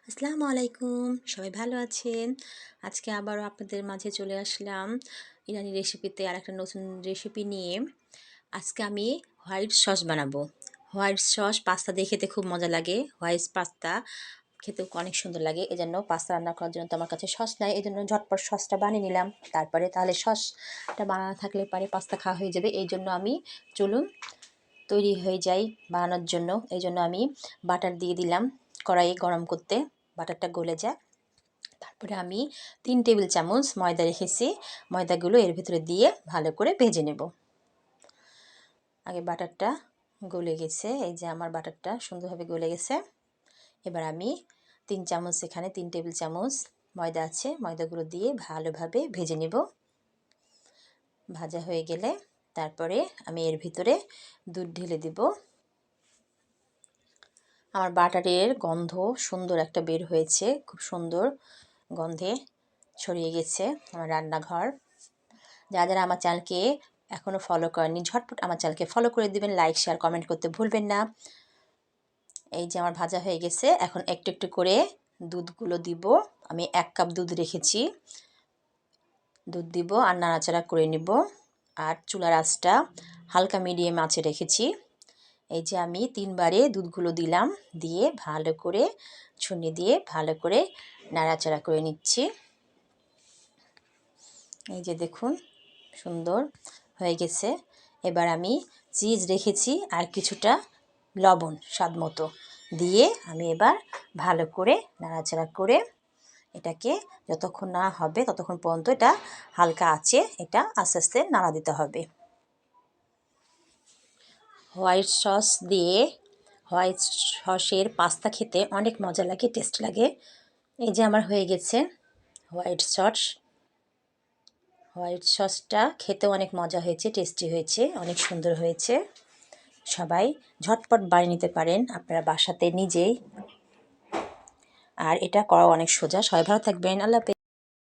আসসালামু আলাইকুম, সবাই ভালো আছেন? আজকে আবারও আপনাদের মাঝে চলে আসলাম ইরানি রেসিপিতে আর একটা নতুন রেসিপি নিয়ে। আজকে আমি হোয়াইট সস বানাবো। হোয়াইট সস পাস্তা দিয়ে খেতে খুব মজা লাগে। হোয়াইট পাস্তা খেতে অনেক সুন্দর লাগে। এজন্য পাস্তা রান্না করার জন্য তো আমার কাছে সস নাই, এই জন্য ঝটপট সসটা বানিয়ে নিলাম। তারপরে তাহলে সসটা বানানো থাকলে পরে পাস্তা খাওয়া হয়ে যাবে। এই জন্য আমি চলুন তৈরি হয়ে যাই বানানোর জন্য। এই জন্য আমি বাটার দিয়ে দিলাম কড়াইয়ে গরম করতে, বাটারটা গলে যায়। তারপরে আমি 3 টেবিল চামচ ময়দা রেখেছি, ময়দাগুলো এর ভিতরে দিয়ে ভালো করে ভেজে নেব। আগে বাটারটা গলে গেছে, এই যে আমার বাটারটা সুন্দরভাবে গলে গেছে। এবার আমি 3 চামচ, এখানে 3 টেবিল চামচ ময়দা আছে, ময়দাগুলো দিয়ে ভালোভাবে ভেজে নেব। ভাজা হয়ে গেলে তারপরে আমি এর ভিতরে দুধ ঢেলে দিব। আমার বাটারের গন্ধ সুন্দর একটা বের হয়েছে, খুব সুন্দর গন্ধে ছড়িয়ে গেছে আমার রান্নাঘর। যারা যারা আমার চ্যানেলকে এখনও ফলো করেননি, ঝটপট আমার চ্যানেলকে ফলো করে দিবেন, লাইক শেয়ার কমেন্ট করতে ভুলবেন না। এই যে আমার ভাজা হয়ে গেছে, এখন একটু একটু করে দুধগুলো দিব। আমি 1 কাপ দুধ রেখেছি, দুধ দিব আর নাড়াচাড়া করে নিব। আর চুলার আঁচটা হালকা মিডিয়াম আঁচে রেখেছি। এই যে আমি 3 বারে দুধগুলো দিলাম, দিয়ে ভালো করে ছুনি দিয়ে ভালো করে নাড়াচাড়া করে নিচ্ছি। এই যে দেখুন সুন্দর হয়ে গেছে। এবার আমি চিজ রেখেছি আর কিছুটা লবণ স্বাদ মতো দিয়ে আমি এবার ভালো করে নাড়াচাড়া করে এটাকে যতক্ষণ না হবে ততক্ষণ পর্যন্ত এটা হালকা আঁচে এটা আস্তে আস্তে নাড়া দিতে হবে। হোয়াইট সস দিয়ে হোয়াইট সসের পাস্তা খেতে অনেক মজা লাগে, টেস্ট লাগে। এই যে আমার হয়ে গেছে হোয়াইট সস। হোয়াইট সসটা খেতেও অনেক মজা হয়েছে, টেস্টি হয়েছে, অনেক সুন্দর হয়েছে। সবাই ঝটপট বানিয়ে নিতে পারেন আপনারা বাসাতে নিজেই, আর এটা করা অনেক সোজা। সবাই ভালো থাকবেন, আল্লাহ হাফেজ।